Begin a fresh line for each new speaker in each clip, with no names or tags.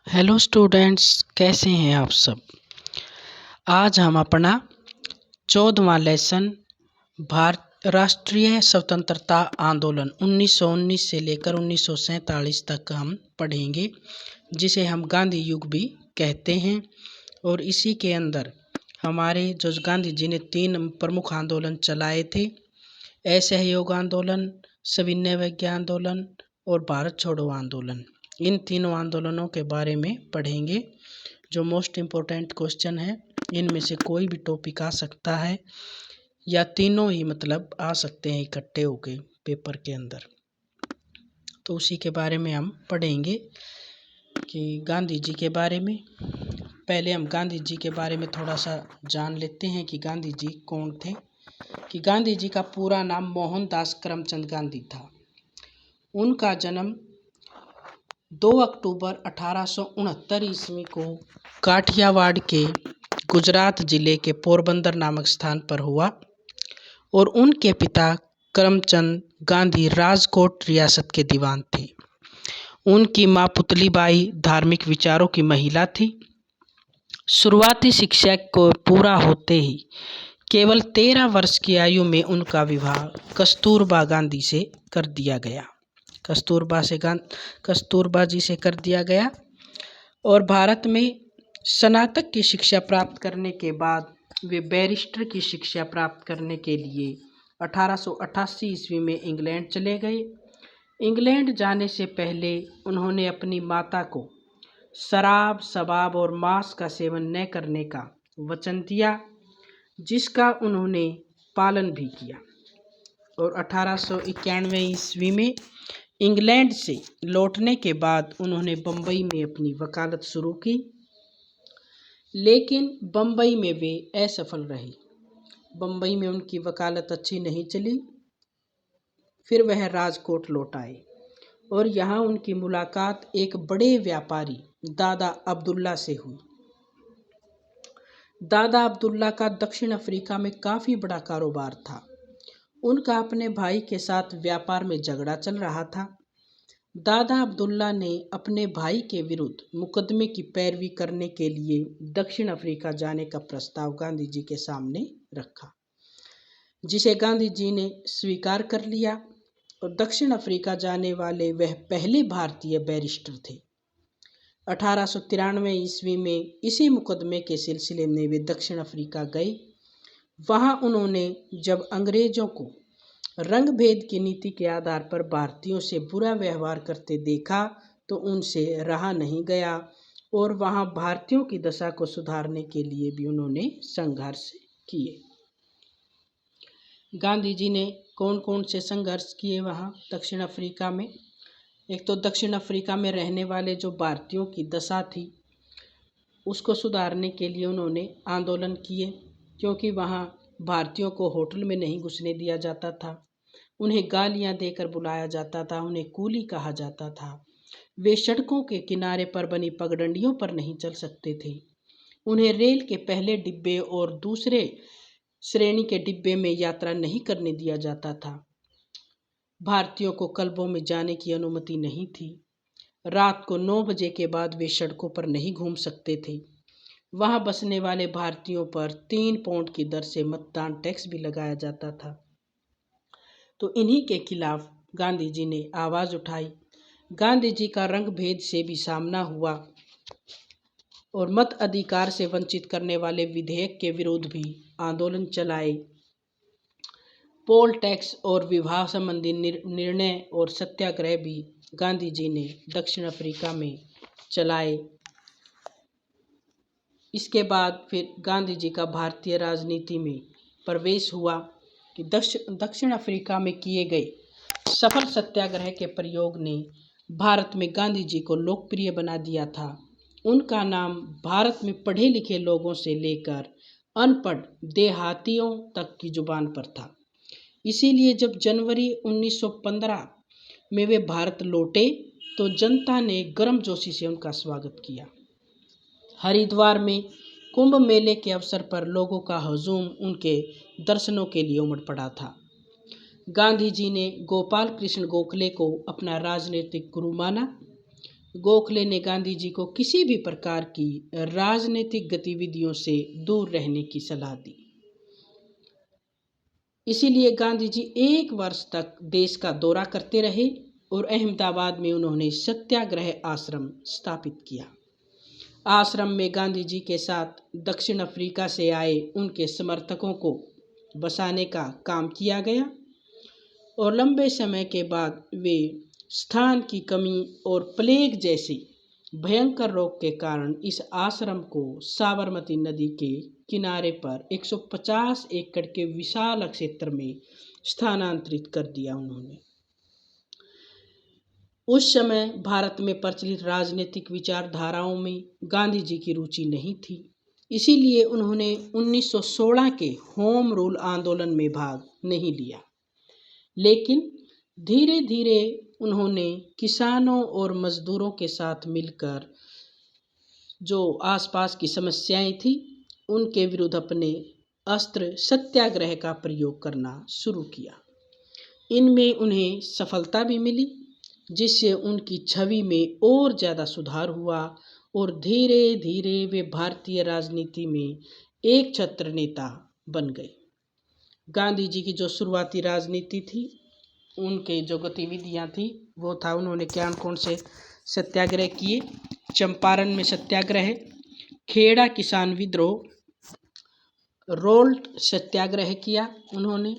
Hello students, कैसे हैं आप सब। आज हम अपना 14वां लेसन भारत राष्ट्रीय स्वतंत्रता आंदोलन 1919 से लेकर 1947 तक हम पढ़ेंगे, जिसे हम गांधी युग भी कहते हैं। और इसी के अंदर हमारे जो गांधी जी ने 3 प्रमुख आंदोलन चलाए थे, असहयोग आंदोलन, सविनय अवज्ञा आंदोलन और भारत छोड़ो आंदोलन। इन तीनों आंदोलनों के बारे में पढ़ेंगे। जो मोस्ट इम्पोर्टेंट क्वेश्चन है, इनमें से कोई भी टॉपिक आ सकता है या तीनों ही आ सकते हैं इकट्ठे होके पेपर के अंदर। तो उसी के बारे में हम पढ़ेंगे कि गांधी जी के बारे में। पहले हम गांधी जी के बारे में थोड़ा सा जान लेते हैं कि गांधी जी कौन थे। कि गांधी जी का पूरा नाम मोहनदास करमचंद गांधी था। उनका जन्म 2 अक्टूबर 1869 ईस्वी को काठियावाड़ के गुजरात जिले के पोरबंदर नामक स्थान पर हुआ और उनके पिता करमचंद गांधी राजकोट रियासत के दीवान थे। उनकी मां पुतलीबाई धार्मिक विचारों की महिला थी। शुरुआती शिक्षा को पूरा होते ही केवल 13 वर्ष की आयु में उनका विवाह कस्तूरबा गांधी से कर दिया गया। कस्तूरबा जी से कर दिया गया। और भारत में स्नातक की शिक्षा प्राप्त करने के बाद वे बैरिस्टर की शिक्षा प्राप्त करने के लिए 1888 ईस्वी में इंग्लैंड चले गए। इंग्लैंड जाने से पहले उन्होंने अपनी माता को शराब, शबाब और मांस का सेवन न करने का वचन दिया, जिसका उन्होंने पालन भी किया। और 1891 ईस्वी में इंग्लैंड से लौटने के बाद उन्होंने बम्बई में अपनी वकालत शुरू की, लेकिन बम्बई में वे असफल रहे। बम्बई में उनकी वकालत अच्छी नहीं चली। फिर वह राजकोट लौट आए और यहाँ उनकी मुलाकात एक बड़े व्यापारी दादा अब्दुल्ला से हुई। दादा अब्दुल्ला का दक्षिण अफ्रीका में काफ़ी बड़ा कारोबार था। उनका अपने भाई के साथ व्यापार में झगड़ा चल रहा था। दादा अब्दुल्ला ने अपने भाई के विरुद्ध मुकदमे की पैरवी करने के लिए दक्षिण अफ्रीका जाने का प्रस्ताव गांधी जी के सामने रखा, जिसे गांधी जी ने स्वीकार कर लिया। और दक्षिण अफ्रीका जाने वाले वह पहले भारतीय बैरिस्टर थे। 1893 ईस्वी में इसी मुकदमे के सिलसिले में वे दक्षिण अफ्रीका गए। वहां उन्होंने जब अंग्रेजों को रंग भेद की नीति के आधार पर भारतीयों से बुरा व्यवहार करते देखा तो उनसे रहा नहीं गया और वहां भारतीयों की दशा को सुधारने के लिए भी उन्होंने संघर्ष किए। गांधी जी ने कौन कौन से संघर्ष किए वहां दक्षिण अफ्रीका में। एक तो दक्षिण अफ्रीका में रहने वाले जो भारतीयों की दशा थी उसको सुधारने के लिए उन्होंने आंदोलन किए, क्योंकि वहाँ भारतीयों को होटल में नहीं घुसने दिया जाता था, उन्हें गालियाँ देकर बुलाया जाता था, उन्हें कूली कहा जाता था। वे सड़कों के किनारे पर बनी पगडंडियों पर नहीं चल सकते थे। उन्हें रेल के पहले डिब्बे और दूसरे श्रेणी के डिब्बे में यात्रा नहीं करने दिया जाता था। भारतीयों को क्लबों में जाने की अनुमति नहीं थी। रात को 9 बजे के बाद वे सड़कों पर नहीं घूम सकते थे। वहां बसने वाले भारतीयों पर 3 पाउंड की दर से मतदान टैक्स भी लगाया जाता था। तो इन्हीं के खिलाफ गांधी जी ने आवाज़ उठाई। गांधी जी का रंग भेद से भी सामना हुआ और मत अधिकार से वंचित करने वाले विधेयक के विरोध भी आंदोलन चलाए। पोल टैक्स और विवाह संबंधी निर्णय और सत्याग्रह भी गांधी जी ने दक्षिण अफ्रीका में चलाए। इसके बाद फिर गांधी जी का भारतीय राजनीति में प्रवेश हुआ कि दक्षिण अफ्रीका में किए गए सफल सत्याग्रह के प्रयोग ने भारत में गांधी जी को लोकप्रिय बना दिया था। उनका नाम भारत में पढ़े लिखे लोगों से लेकर अनपढ़ देहातियों तक की जुबान पर था। इसीलिए जब जनवरी 1915 में वे भारत लौटे तो जनता ने गर्मजोशी से उनका स्वागत किया। हरिद्वार में कुंभ मेले के अवसर पर लोगों का हजूम उनके दर्शनों के लिए उमड़ पड़ा था। गांधी जी ने गोपाल कृष्ण गोखले को अपना राजनीतिक गुरु माना। गोखले ने गांधी जी को किसी भी प्रकार की राजनीतिक गतिविधियों से दूर रहने की सलाह दी। इसीलिए गांधी जी 1 वर्ष तक देश का दौरा करते रहे और अहमदाबाद में उन्होंने सत्याग्रह आश्रम स्थापित किया। आश्रम में गांधी जी के साथ दक्षिण अफ्रीका से आए उनके समर्थकों को बसाने का काम किया गया और लंबे समय के बाद वे स्थान की कमी और प्लेग जैसी भयंकर रोग के कारण इस आश्रम को साबरमती नदी के किनारे पर 150 एकड़ के विशाल क्षेत्र में स्थानांतरित कर दिया उन्होंने। उस समय भारत में प्रचलित राजनीतिक विचारधाराओं में गांधी जी की रुचि नहीं थी, इसीलिए उन्होंने 1916 के होम रूल आंदोलन में भाग नहीं लिया। लेकिन धीरे धीरे उन्होंने किसानों और मजदूरों के साथ मिलकर जो आसपास की समस्याएं थी उनके विरुद्ध अपने अस्त्र सत्याग्रह का प्रयोग करना शुरू किया। इनमें उन्हें सफलता भी मिली, जिससे उनकी छवि में और ज़्यादा सुधार हुआ और धीरे धीरे वे भारतीय राजनीति में एक छत्र नेता बन गए। गांधी जी की जो शुरुआती राजनीति थी, उनके जो गतिविधियां थी वो था, उन्होंने कौन से सत्याग्रह किए? चंपारण में सत्याग्रह, खेड़ा किसान विद्रोह, रोल्ट सत्याग्रह किया उन्होंने,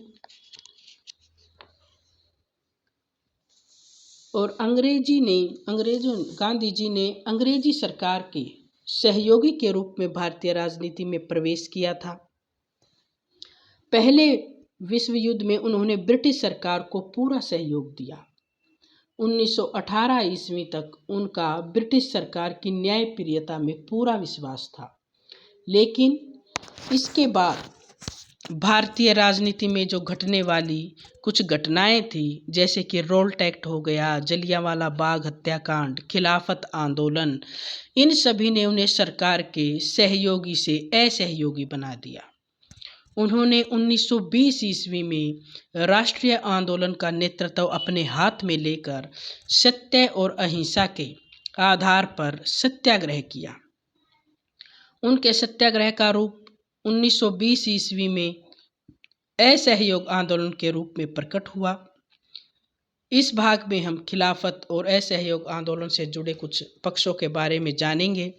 और गांधी जी ने अंग्रेजी सरकार के सहयोगी के रूप में भारतीय राजनीति में प्रवेश किया था। पहले विश्व युद्ध में उन्होंने ब्रिटिश सरकार को पूरा सहयोग दिया। 1918 ईस्वी तक उनका ब्रिटिश सरकार की न्यायप्रियता में पूरा विश्वास था। लेकिन इसके बाद भारतीय राजनीति में जो घटने वाली कुछ घटनाएं थी, जैसे कि रोल्ट एक्ट हो गया, जलियांवाला बाग हत्याकांड, खिलाफत आंदोलन, इन सभी ने उन्हें सरकार के सहयोगी से असहयोगी बना दिया। उन्होंने 1920 ईस्वी में राष्ट्रीय आंदोलन का नेतृत्व अपने हाथ में लेकर सत्य और अहिंसा के आधार पर सत्याग्रह किया। उनके सत्याग्रह का रूप 1920 ईस्वी में असहयोग आंदोलन के रूप में प्रकट हुआ। इस भाग में हम खिलाफत और असहयोग आंदोलन से जुड़े कुछ पक्षों के बारे में जानेंगे।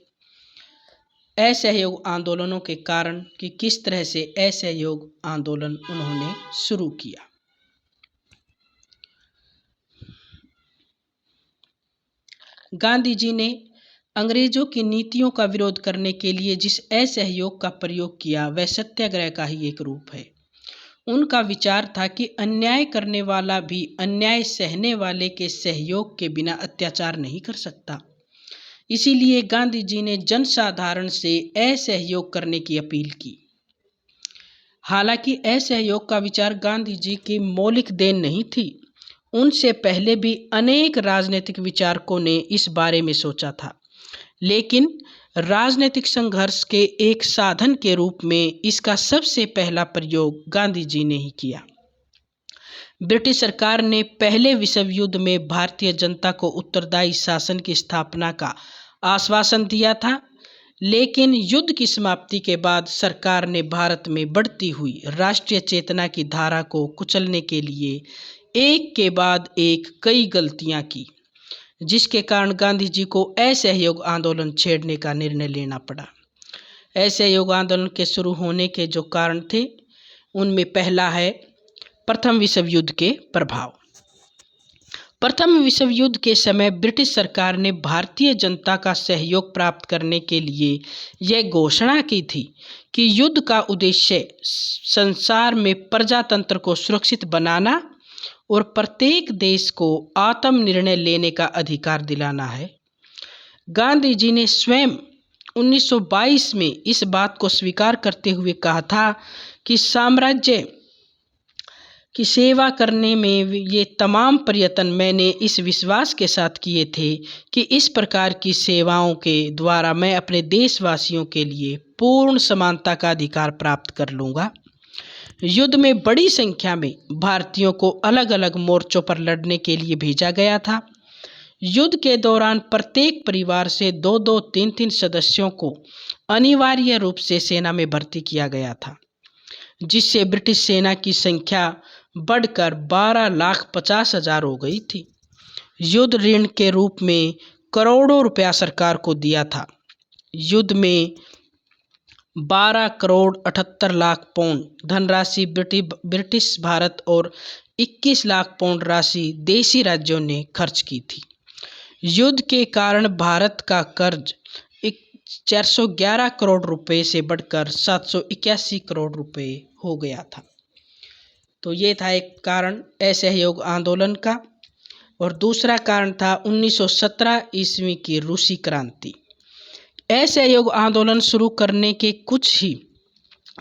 असहयोग आंदोलनों के कारण कि किस तरह से असहयोग आंदोलन उन्होंने शुरू किया। गांधी जी ने अंग्रेजों की नीतियों का विरोध करने के लिए जिस असहयोग का प्रयोग किया, वह सत्याग्रह का ही एक रूप है। उनका विचार था कि अन्याय करने वाला भी अन्याय सहने वाले के सहयोग के बिना अत्याचार नहीं कर सकता। इसीलिए गांधी जी ने जनसाधारण से असहयोग करने की अपील की। हालांकि असहयोग का विचार गांधी जी की मौलिक देन नहीं थी, उनसे पहले भी अनेक राजनीतिक विचारकों ने इस बारे में सोचा था, लेकिन राजनीतिक संघर्ष के एक साधन के रूप में इसका सबसे पहला प्रयोग गांधी जी ने ही किया। ब्रिटिश सरकार ने पहले विश्व युद्ध में भारतीय जनता को उत्तरदायी शासन की स्थापना का आश्वासन दिया था, लेकिन युद्ध की समाप्ति के बाद सरकार ने भारत में बढ़ती हुई राष्ट्रीय चेतना की धारा को कुचलने के लिए एक के बाद एक कई गलतियां की, जिसके कारण गांधी जी को असहयोग आंदोलन छेड़ने का निर्णय लेना पड़ा। असहयोग आंदोलन के शुरू होने के जो कारण थे, उनमें पहला है प्रथम विश्व युद्ध के प्रभाव। प्रथम विश्व युद्ध के समय ब्रिटिश सरकार ने भारतीय जनता का सहयोग प्राप्त करने के लिए यह घोषणा की थी कि युद्ध का उद्देश्य संसार में प्रजातंत्र को सुरक्षित बनाना और प्रत्येक देश को आत्मनिर्णय लेने का अधिकार दिलाना है। गांधी जी ने स्वयं 1922 में इस बात को स्वीकार करते हुए कहा था कि साम्राज्य की सेवा करने में ये तमाम प्रयत्न मैंने इस विश्वास के साथ किए थे कि इस प्रकार की सेवाओं के द्वारा मैं अपने देशवासियों के लिए पूर्ण समानता का अधिकार प्राप्त कर लूँगा। युद्ध में बड़ी संख्या में भारतीयों को अलग अलग मोर्चों पर लड़ने के लिए भेजा गया था। युद्ध के दौरान प्रत्येक परिवार से 2-2, 3-3 सदस्यों को अनिवार्य रूप से सेना में भर्ती किया गया था, जिससे ब्रिटिश सेना की संख्या बढ़कर 12,50,000 हो गई थी। युद्ध ऋण के रूप में करोड़ों रुपया सरकार को दिया था। युद्ध में 12,78,00,000 पाउंड धनराशि ब्रिटिश भारत और 21 लाख पाउंड राशि देशी राज्यों ने खर्च की थी। युद्ध के कारण भारत का कर्ज 411 करोड़ रुपए से बढ़कर 781 करोड़ रुपए हो गया था। तो ये था एक कारण असहयोग आंदोलन का। और दूसरा कारण था 1917 ईस्वी की रूसी क्रांति। असहयोग आंदोलन शुरू करने के कुछ ही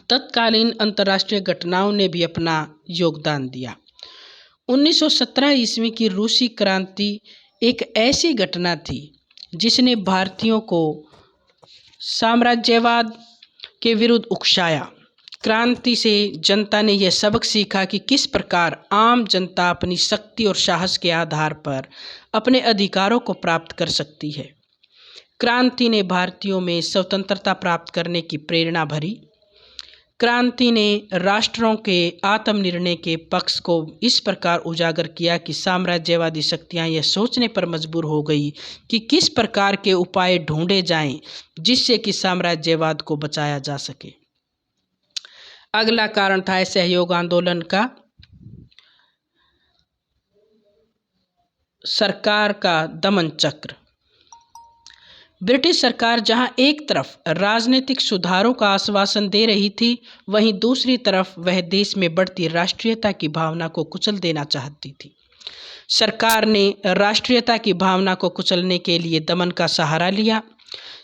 तत्कालीन अंतर्राष्ट्रीय घटनाओं ने भी अपना योगदान दिया। 1917 ईस्वी की रूसी क्रांति एक ऐसी घटना थी जिसने भारतीयों को साम्राज्यवाद के विरुद्ध उकसाया। क्रांति से जनता ने यह सबक सीखा कि किस प्रकार आम जनता अपनी शक्ति और साहस के आधार पर अपने अधिकारों को प्राप्त कर सकती है। क्रांति ने भारतीयों में स्वतंत्रता प्राप्त करने की प्रेरणा भरी। क्रांति ने राष्ट्रों के आत्मनिर्णय के पक्ष को इस प्रकार उजागर किया कि साम्राज्यवादी शक्तियां यह सोचने पर मजबूर हो गई कि किस प्रकार के उपाय ढूंढे जाएं जिससे कि साम्राज्यवाद को बचाया जा सके। अगला कारण था असहयोग आंदोलन का सरकार का दमन चक्र। ब्रिटिश सरकार जहां एक तरफ राजनीतिक सुधारों का आश्वासन दे रही थी, वहीं दूसरी तरफ वह देश में बढ़ती राष्ट्रीयता की भावना को कुचल देना चाहती थी। सरकार ने राष्ट्रीयता की भावना को कुचलने के लिए दमन का सहारा लिया।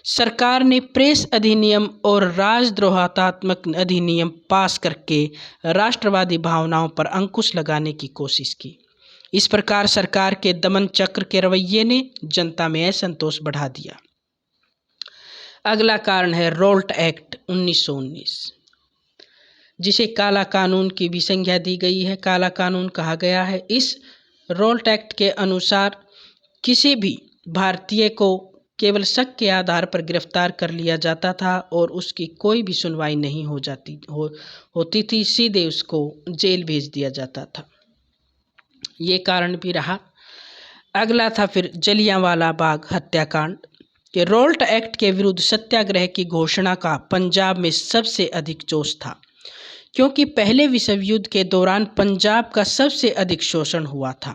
सरकार ने प्रेस अधिनियम और राजद्रोहात्मक अधिनियम पास करके राष्ट्रवादी भावनाओं पर अंकुश लगाने की कोशिश की। इस प्रकार सरकार के दमन चक्र के रवैये ने जनता में असंतोष बढ़ा दिया। अगला कारण है रोल्ट एक्ट 1919, जिसे काला कानून की भी संज्ञा दी गई है, काला कानून कहा गया है। इस रोल्ट एक्ट के अनुसार किसी भी भारतीय को केवल शक के आधार पर गिरफ्तार कर लिया जाता था और उसकी कोई भी सुनवाई नहीं होती थी, सीधे उसको जेल भेज दिया जाता था। ये कारण भी रहा। अगला था फिर जलियांवाला बाग हत्याकांड। कि रोल्ट एक्ट के विरुद्ध सत्याग्रह की घोषणा का पंजाब में सबसे अधिक जोश था, क्योंकि पहले विश्व युद्ध के दौरान पंजाब का सबसे अधिक शोषण हुआ था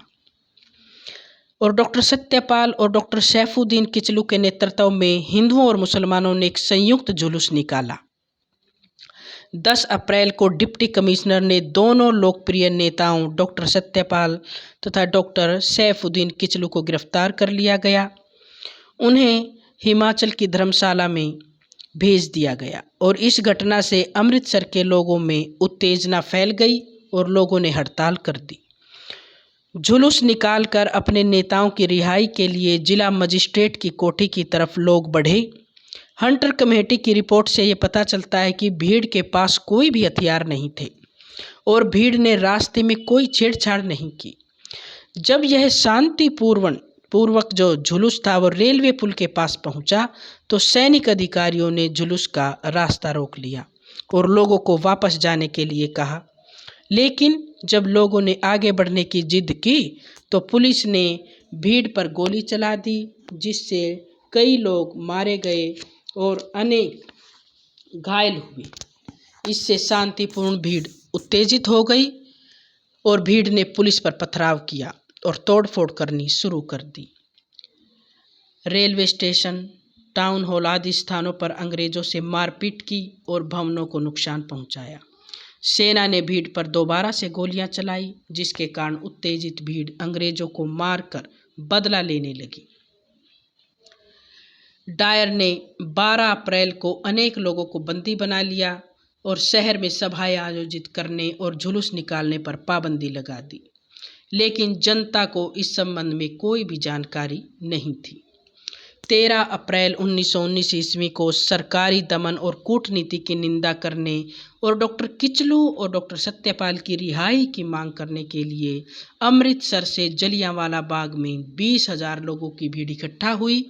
और डॉक्टर सत्यपाल और डॉक्टर सैफुद्दीन किचलू के नेतृत्व में हिंदुओं और मुसलमानों ने एक संयुक्त जुलूस निकाला। 10 अप्रैल को डिप्टी कमिश्नर ने दोनों लोकप्रिय नेताओं डॉक्टर सत्यपाल तथा डॉक्टर सैफुद्दीन किचलू को गिरफ्तार कर लिया गया। उन्हें हिमाचल की धर्मशाला में भेज दिया गया और इस घटना से अमृतसर के लोगों में उत्तेजना फैल गई और लोगों ने हड़ताल कर दी। जुलूस निकालकर अपने नेताओं की रिहाई के लिए जिला मजिस्ट्रेट की कोठी की तरफ लोग बढ़े। हंटर कमेटी की रिपोर्ट से ये पता चलता है कि भीड़ के पास कोई भी हथियार नहीं थे और भीड़ ने रास्ते में कोई छेड़छाड़ नहीं की। जब यह शांतिपूर्वक जो जुलूस था वो रेलवे पुल के पास पहुंचा तो सैनिक अधिकारियों ने जुलूस का रास्ता रोक लिया और लोगों को वापस जाने के लिए कहा। लेकिन जब लोगों ने आगे बढ़ने की जिद की तो पुलिस ने भीड़ पर गोली चला दी, जिससे कई लोग मारे गए और अनेक घायल हुए। इससे शांतिपूर्ण भीड़ उत्तेजित हो गई और भीड़ ने पुलिस पर पथराव किया और तोड़फोड़ करनी शुरू कर दी। रेलवे स्टेशन, टाउन हॉल आदि स्थानों पर अंग्रेजों से मारपीट की और भवनों को नुकसान पहुंचाया। सेना ने भीड़ पर दोबारा से गोलियां चलाई, जिसके कारण उत्तेजित भीड़ अंग्रेजों को मारकर बदला लेने लगी। डायर ने 12 अप्रैल को अनेक लोगों को बंदी बना लिया और शहर में सभाएं आयोजित करने और जुलूस निकालने पर पाबंदी लगा दी। लेकिन जनता को इस संबंध में कोई भी जानकारी नहीं थी। 13 अप्रैल 1919 ईस्वी को सरकारी दमन और कूटनीति की निंदा करने और डॉक्टर किचलू और डॉक्टर सत्यपाल की रिहाई की मांग करने के लिए अमृतसर से जलियांवाला बाग में 20,000 लोगों की भीड़ इकट्ठा हुई।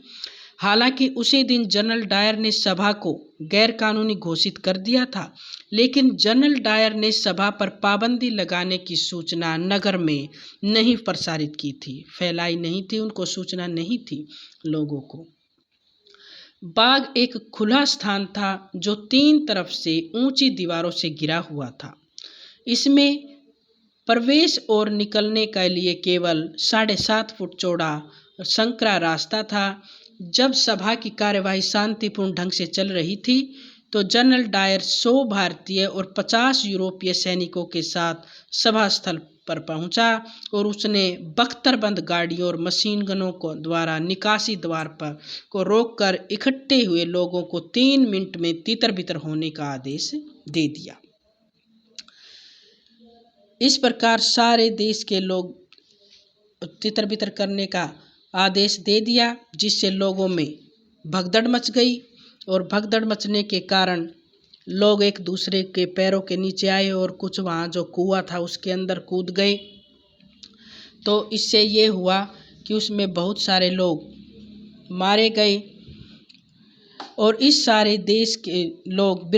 हालांकि उसी दिन जनरल डायर ने सभा को गैरकानूनी घोषित कर दिया था, लेकिन जनरल डायर ने सभा पर पाबंदी लगाने की सूचना नगर में नहीं प्रसारित की थी, फैलाई नहीं थी, उनको सूचना नहीं थी लोगों को। बाग एक खुला स्थान था जो 3 तरफ से ऊंची दीवारों से घिरा हुआ था। इसमें प्रवेश और निकलने के लिए केवल 7.5 फुट चौड़ा संकरा रास्ता था। जब सभा की कार्यवाही शांतिपूर्ण ढंग से चल रही थी तो जनरल डायर 100 भारतीय और 50 यूरोपीय सैनिकों के साथ सभा स्थल पर पहुंचा और उसने बख्तरबंद गाड़ियों और मशीन गनों को द्वारा निकासी द्वार पर को रोककर इकट्ठे हुए लोगों को 3 मिनट में तितर बितर होने का आदेश दे दिया। इस प्रकार सारे देश के लोग तितर बितर करने का आदेश दे दिया, जिससे लोगों में भगदड़ मच गई और भगदड़ मचने के कारण लोग एक दूसरे के पैरों के नीचे आए और कुछ वहाँ जो कुआं था उसके अंदर कूद गए। तो इससे ये हुआ कि उसमें बहुत सारे लोग मारे गए और इस सारे देश के लोग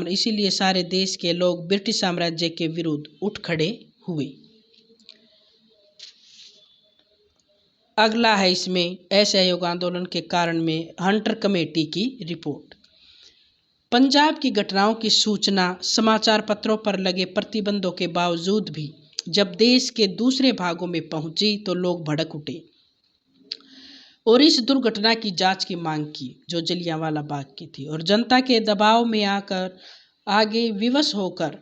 इसीलिए सारे देश के लोग ब्रिटिश साम्राज्य के विरुद्ध उठ खड़े हुए। अगला है इसमें असहयोग आंदोलन के कारण में हंटर कमेटी की रिपोर्ट। पंजाब की घटनाओं की सूचना समाचार पत्रों पर लगे प्रतिबंधों के बावजूद भी जब देश के दूसरे भागों में पहुंची तो लोग भड़क उठे और इस दुर्घटना की जांच की मांग की जो जलियांवाला बाग की थी, और जनता के दबाव में आकर आगे विवश होकर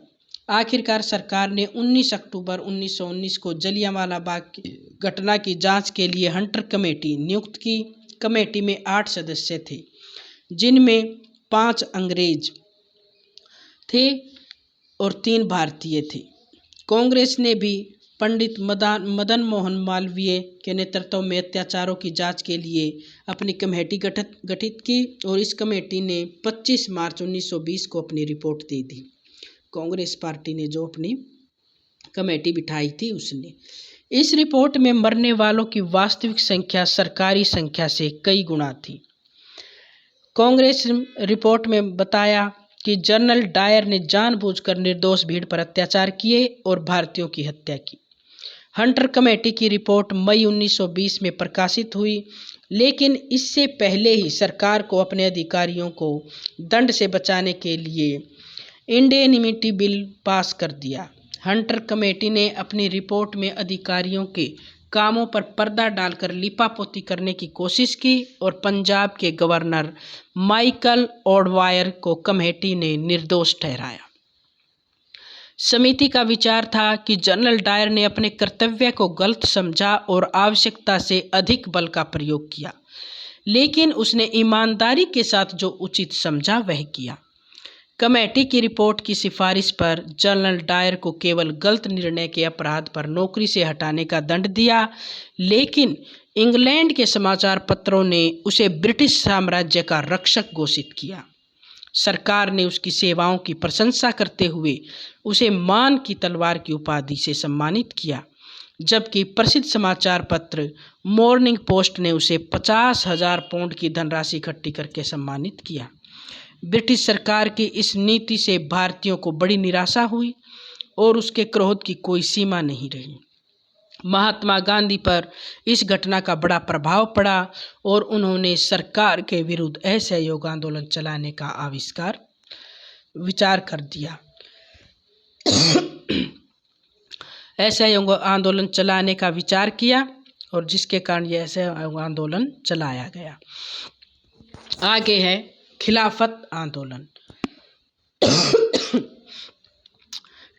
आखिरकार सरकार ने 19 अक्टूबर 1919 को जलियांवाला बाग की घटना की जांच के लिए हंटर कमेटी नियुक्त की। कमेटी में 8 सदस्य थे, जिनमें 5 अंग्रेज थे और 3 भारतीय थे। कांग्रेस ने भी पंडित मदन मोहन मालवीय के नेतृत्व में अत्याचारों की जांच के लिए अपनी कमेटी गठित की और इस कमेटी ने 25 मार्च 1920 को अपनी रिपोर्ट दे दी। कांग्रेस पार्टी ने जो अपनी कमेटी बिठाई थी उसने। इस रिपोर्ट में मरने वालों की वास्तविक संख्या सरकारी संख्या से कई गुना थी। कांग्रेस रिपोर्ट में बताया कि जनरल डायर ने जानबूझकर निर्दोष भीड़ पर अत्याचार किए और भारतीयों की हत्या की। हंटर कमेटी की रिपोर्ट मई 1920 में प्रकाशित हुई, लेकिन इससे पहले ही सरकार को अपने अधिकारियों को दंड से बचाने के लिए इंडेनिमिटी बिल पास कर दिया। हंटर कमेटी ने अपनी रिपोर्ट में अधिकारियों के कामों पर पर्दा डालकर लिपापोती करने की कोशिश की और पंजाब के गवर्नर माइकल ऑडवायर को कमेटी ने निर्दोष ठहराया। समिति का विचार था कि जनरल डायर ने अपने कर्तव्य को गलत समझा और आवश्यकता से अधिक बल का प्रयोग किया, लेकिन उसने ईमानदारी के साथ जो उचित समझा वह किया। कमेटी की रिपोर्ट की सिफारिश पर जनरल डायर को केवल गलत निर्णय के अपराध पर नौकरी से हटाने का दंड दिया, लेकिन इंग्लैंड के समाचार पत्रों ने उसे ब्रिटिश साम्राज्य का रक्षक घोषित किया। सरकार ने उसकी सेवाओं की प्रशंसा करते हुए उसे मान की तलवार की उपाधि से सम्मानित किया, जबकि प्रसिद्ध समाचार पत्र मॉर्निंग पोस्ट ने उसे 50,000 पाउंड की धनराशि इकट्ठी करके सम्मानित किया। ब्रिटिश सरकार की इस नीति से भारतीयों को बड़ी निराशा हुई और उसके क्रोध की कोई सीमा नहीं रही। महात्मा गांधी पर इस घटना का बड़ा प्रभाव पड़ा और उन्होंने सरकार के विरुद्ध असहयोग आंदोलन चलाने का विचार कर दिया। असहयोग आंदोलन चलाने का विचार किया और जिसके कारण यह असहयोग आंदोलन चलाया गया। आगे है खिलाफत आंदोलन।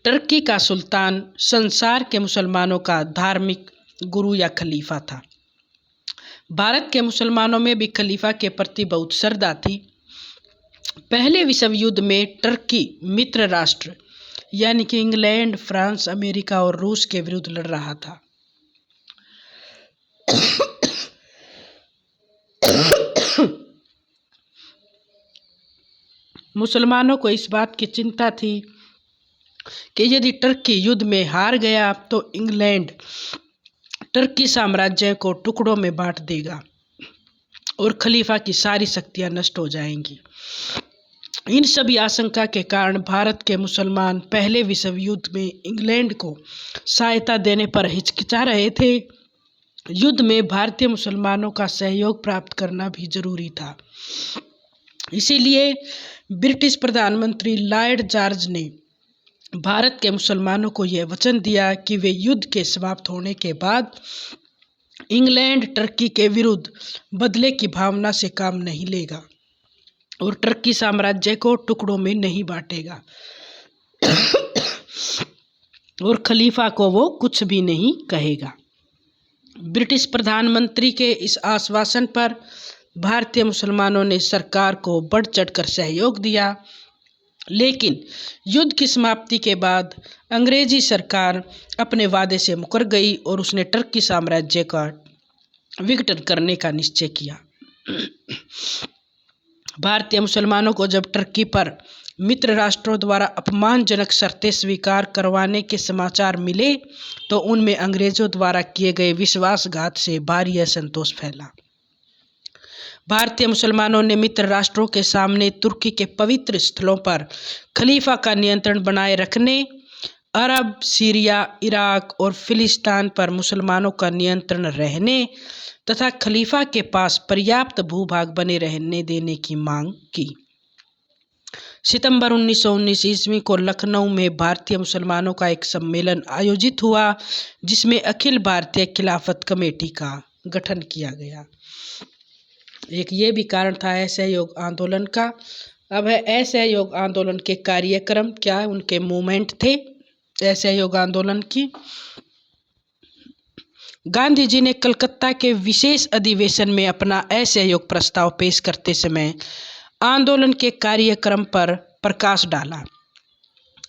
टर्की का सुल्तान संसार के मुसलमानों का धार्मिक गुरु या खलीफा था। भारत के मुसलमानों में भी खलीफा के प्रति बहुत श्रद्धा थी। पहले विश्व युद्ध में टर्की मित्र राष्ट्र यानी कि इंग्लैंड, फ्रांस, अमेरिका और रूस के विरुद्ध लड़ रहा था। मुसलमानों को इस बात की चिंता थी कि यदि टर्की युद्ध में हार गया तो इंग्लैंड टर्की साम्राज्य को टुकड़ों में बांट देगा और खलीफा की सारी शक्तियां नष्ट हो जाएंगी। इन सभी आशंका के कारण भारत के मुसलमान पहले विश्व युद्ध में इंग्लैंड को सहायता देने पर हिचकिचा रहे थे। युद्ध में भारतीय मुसलमानों का सहयोग प्राप्त करना भी जरूरी था। इसीलिए ब्रिटिश प्रधानमंत्री लॉर्ड जॉर्ज ने भारत के मुसलमानों को यह वचन दिया कि वे युद्ध के समाप्त होने के बाद इंग्लैंड टर्की के विरुद्ध बदले की भावना से काम नहीं लेगा और टर्की साम्राज्य को टुकड़ों में नहीं बांटेगा और खलीफा को वो कुछ भी नहीं कहेगा। ब्रिटिश प्रधानमंत्री के इस आश्वासन पर भारतीय मुसलमानों ने सरकार को बढ़ चढ़कर सहयोग दिया, लेकिन युद्ध की समाप्ति के बाद अंग्रेजी सरकार अपने वादे से मुकर गई और उसने टर्की साम्राज्य का विघटन करने का निश्चय किया। भारतीय मुसलमानों को जब टर्की पर मित्र राष्ट्रों द्वारा अपमानजनक शर्तें स्वीकार करवाने के समाचार मिले तो उनमें अंग्रेजों द्वारा किए गए विश्वासघात से भारी असंतोष फैला। भारतीय मुसलमानों ने मित्र राष्ट्रों के सामने तुर्की के पवित्र स्थलों पर खलीफा का नियंत्रण बनाए रखने, अरब, सीरिया, इराक और फिलिस्तीन पर मुसलमानों का नियंत्रण रहने तथा खलीफा के पास पर्याप्त भूभाग बने रहने देने की मांग की। सितंबर 1919 ईस्वी को लखनऊ में भारतीय मुसलमानों का एक सम्मेलन आयोजित हुआ जिसमें अखिल भारतीय खिलाफत कमेटी का गठन किया गया। एक ये भी कारण था असहयोग आंदोलन का। अब है असहयोग आंदोलन के कार्यक्रम, क्या उनके मूवमेंट थे असहयोग आंदोलन की। गांधी जी ने कलकत्ता के विशेष अधिवेशन में अपना असहयोग प्रस्ताव पेश करते समय आंदोलन के कार्यक्रम पर प्रकाश डाला।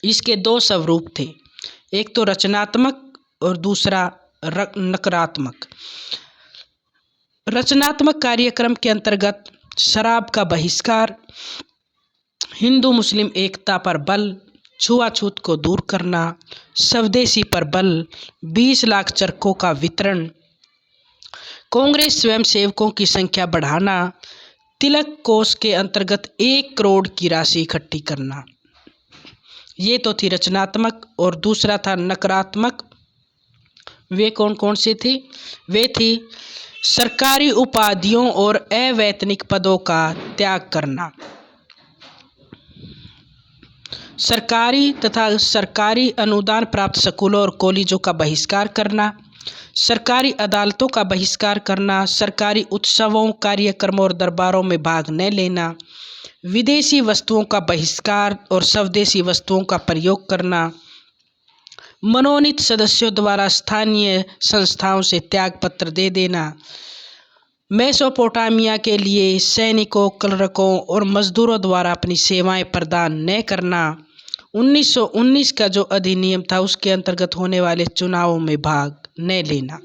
इसके दो स्वरूप थे, एक तो रचनात्मक और दूसरा नकारात्मक। रचनात्मक कार्यक्रम के अंतर्गत शराब का बहिष्कार, हिंदू मुस्लिम एकता पर बल, छुआछूत को दूर करना, स्वदेशी पर बल, 20 लाख चरखों का वितरण, कांग्रेस स्वयंसेवकों की संख्या बढ़ाना, तिलक कोष के अंतर्गत 1 करोड़ की राशि इकट्ठी करना। ये तो थी रचनात्मक। और दूसरा था नकारात्मक। वे कौन कौन से थे? वे थी सरकारी उपाधियों और अवैतनिक पदों का त्याग करना, सरकारी तथा सरकारी अनुदान प्राप्त स्कूलों और कॉलेजों का बहिष्कार करना, सरकारी अदालतों का बहिष्कार करना, सरकारी उत्सवों, कार्यक्रमों और दरबारों में भाग न लेना, विदेशी वस्तुओं का बहिष्कार और स्वदेशी वस्तुओं का प्रयोग करना, मनोनीत सदस्यों द्वारा स्थानीय संस्थाओं से त्यागपत्र दे देना, मेसोपोटामिया के लिए सैनिकों, क्लर्कों और मजदूरों द्वारा अपनी सेवाएं प्रदान न करना, 1919 का जो अधिनियम था उसके अंतर्गत होने वाले चुनावों में भाग न लेना।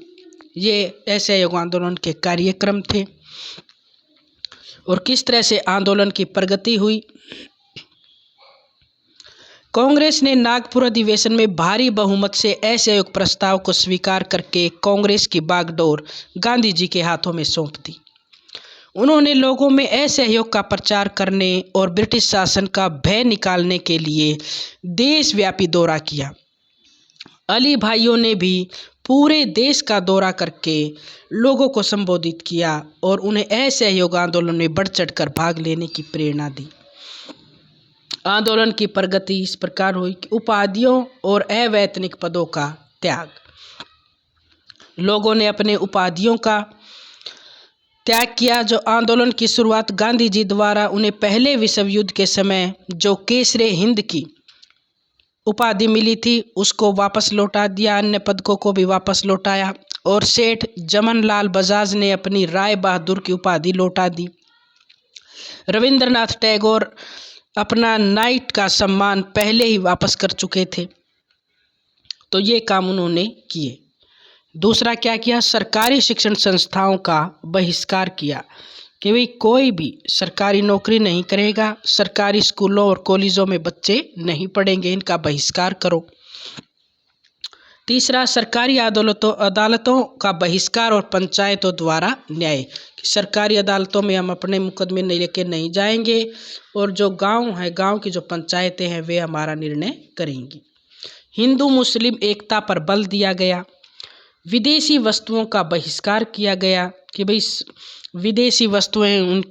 ये असहयोग आंदोलन के कार्यक्रम थे। और किस तरह से आंदोलन की प्रगति हुई? कांग्रेस ने नागपुर अधिवेशन में भारी बहुमत से असहयोग प्रस्ताव को स्वीकार करके कांग्रेस की बागडोर गांधी जी के हाथों में सौंप दी। उन्होंने लोगों में असहयोग का प्रचार करने और ब्रिटिश शासन का भय निकालने के लिए देशव्यापी दौरा किया। अली भाइयों ने भी पूरे देश का दौरा करके लोगों को संबोधित किया और उन्हें असहयोग आंदोलन में बढ़ चढ़कर भाग लेने की प्रेरणा दी। आंदोलन की प्रगति इस प्रकार हुई कि उपाधियों और अवैतनिक पदों का त्याग। लोगों ने अपने उपाधियों का त्याग किया। जो आंदोलन की शुरुआत गांधी जी द्वारा उन्हें पहले विश्व युद्ध के समय जो केसरे हिंद की उपाधि मिली थी उसको वापस लौटा दिया, अन्य पदकों को भी वापस लौटाया और सेठ जमनलाल बजाज ने अपनी राय बहादुर की उपाधि लौटा दी। रविंद्रनाथ टैगोर अपना नाइट का सम्मान पहले ही वापस कर चुके थे, तो ये काम उन्होंने किए। दूसरा क्या किया? सरकारी शिक्षण संस्थाओं का बहिष्कार किया कि भाई कोई भी सरकारी नौकरी नहीं करेगा, सरकारी स्कूलों और कॉलेजों में बच्चे नहीं पढ़ेंगे, इनका बहिष्कार करो। तीसरा, सरकारी अदालतों का बहिष्कार और पंचायतों द्वारा न्याय। सरकारी अदालतों में हम अपने मुकदमे लेके नहीं जाएंगे और जो गांव है, गांव की जो पंचायतें हैं वे हमारा निर्णय करेंगी। हिंदू मुस्लिम एकता पर बल दिया गया। विदेशी वस्तुओं का बहिष्कार किया गया कि भाई विदेशी वस्तुएं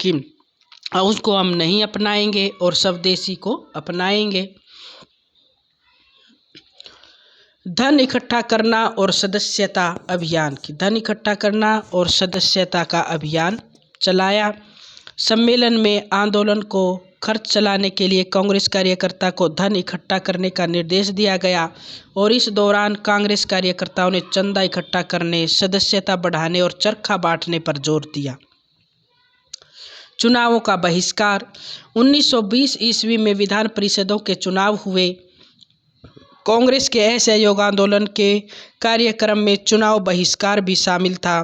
उसको हम नहीं अपनाएंगे और स्वदेशी को अपनाएंगे। धन इकट्ठा करना और सदस्यता अभियान की धन इकट्ठा करना और सदस्यता का अभियान चलाया। सम्मेलन में आंदोलन को खर्च चलाने के लिए कांग्रेस कार्यकर्ता को धन इकट्ठा करने का निर्देश दिया गया और इस दौरान कांग्रेस कार्यकर्ताओं ने चंदा इकट्ठा करने, सदस्यता बढ़ाने और चरखा बांटने पर जोर दिया। चुनावों का बहिष्कार। 1920 ईस्वी में विधान परिषदों के चुनाव हुए। कांग्रेस के असहयोग आंदोलन के कार्यक्रम में चुनाव बहिष्कार भी शामिल था।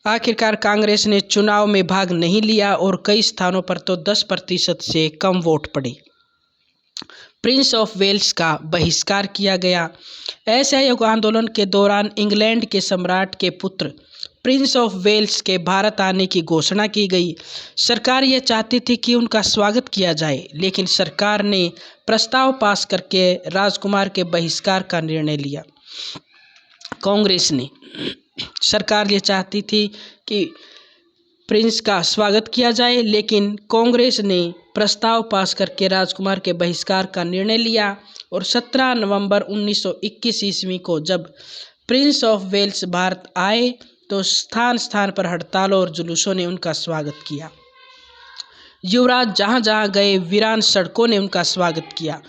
आखिरकार कांग्रेस ने चुनाव में भाग नहीं लिया और कई स्थानों पर तो 10% से कम वोट पड़े। प्रिंस ऑफ वेल्स का बहिष्कार किया गया। असहयोग आंदोलन के दौरान इंग्लैंड के सम्राट के पुत्र प्रिंस ऑफ वेल्स के भारत आने की घोषणा की गई। सरकार यह चाहती थी कि उनका स्वागत किया जाए, लेकिन सरकार ने प्रस्ताव पास करके राजकुमार के बहिष्कार का निर्णय लिया। कांग्रेस ने सरकार ये चाहती थी कि प्रिंस का स्वागत किया जाए, लेकिन कांग्रेस ने प्रस्ताव पास करके राजकुमार के बहिष्कार का निर्णय लिया और 17 नवंबर 1921 ईस्वी को जब प्रिंस ऑफ वेल्स भारत आए तो स्थान स्थान पर हड़तालों और जुलूसों ने उनका स्वागत किया। युवराज जहां जहां गए वीरान सड़कों ने उनका स्वागत किया।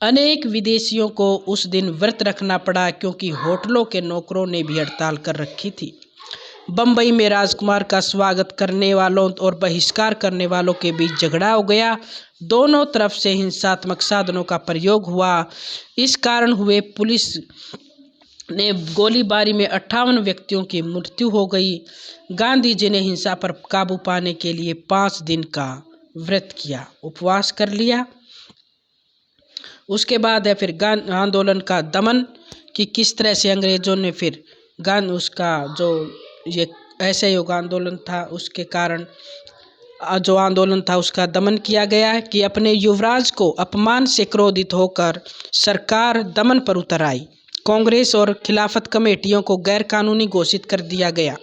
अनेक विदेशियों को उस दिन व्रत रखना पड़ा क्योंकि होटलों के नौकरों ने भी हड़ताल कर रखी थी। बम्बई में राजकुमार का स्वागत करने वालों और बहिष्कार करने वालों के बीच झगड़ा हो गया। दोनों तरफ से हिंसात्मक साधनों का प्रयोग हुआ। इस कारण हुए पुलिस ने गोलीबारी में 58 व्यक्तियों की मृत्यु हो गई। गांधी जी ने हिंसा पर काबू पाने के लिए 5 दिन का व्रत किया, उपवास कर लिया। उसके बाद है फिर आंदोलन का दमन कि किस तरह से अंग्रेजों ने फिर उसका जो ये असहयोग आंदोलन था उसके कारण जो आंदोलन था उसका दमन किया गया कि अपने युवराज को अपमान से क्रोधित होकर सरकार दमन पर उतर आई। कांग्रेस और खिलाफत कमेटियों को गैरकानूनी घोषित कर दिया गया।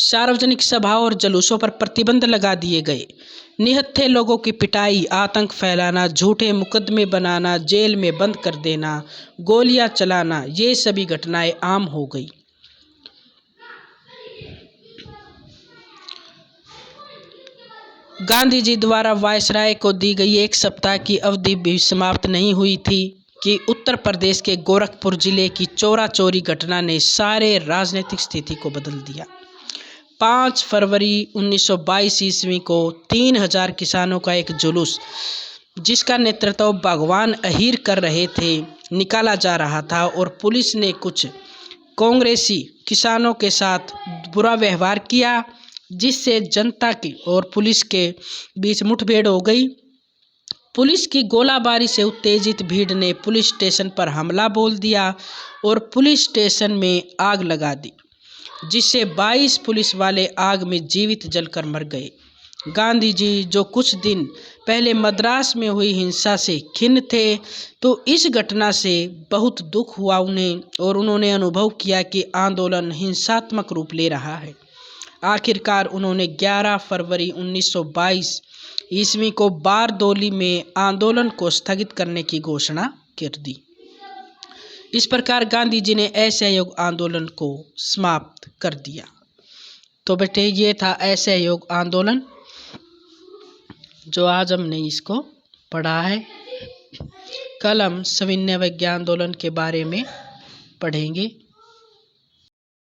सार्वजनिक सभाओं और जुलूसों पर प्रतिबंध लगा दिए गए। निहत्थे लोगों की पिटाई, आतंक फैलाना, झूठे मुकदमे बनाना, जेल में बंद कर देना, गोलियां चलाना, ये सभी घटनाएं आम हो गई। गांधी जी द्वारा वायसराय को दी गई 1 सप्ताह की अवधि भी समाप्त नहीं हुई थी कि उत्तर प्रदेश के गोरखपुर जिले की चोरा चोरी घटना ने सारे राजनीतिक स्थिति को बदल दिया। 5 फरवरी 1922 ईस्वी को 3000 किसानों का एक जुलूस, जिसका नेतृत्व भगवान अहीर कर रहे थे, निकाला जा रहा था और पुलिस ने कुछ कांग्रेसी किसानों के साथ बुरा व्यवहार किया, जिससे जनता की और पुलिस के बीच मुठभेड़ हो गई। पुलिस की गोलाबारी से उत्तेजित भीड़ ने पुलिस स्टेशन पर हमला बोल दिया और पुलिस स्टेशन में आग लगा दी, जिससे 22 पुलिस वाले आग में जीवित जलकर मर गए। गांधी जी जो कुछ दिन पहले मद्रास में हुई हिंसा से खिन्न थे, तो इस घटना से बहुत दुख हुआ उन्हें और उन्होंने अनुभव किया कि आंदोलन हिंसात्मक रूप ले रहा है। आखिरकार उन्होंने 11 फरवरी 1922 ईस्वी को बारदौली में आंदोलन को स्थगित करने की घोषणा कर दी। इस प्रकार गांधी जी ने असहयोग आंदोलन को समाप्त कर दिया। तो बेटे ये था असहयोग आंदोलन, जो आज हमने इसको पढ़ा है। कल हम सविनय अवज्ञा आंदोलन के बारे में पढ़ेंगे।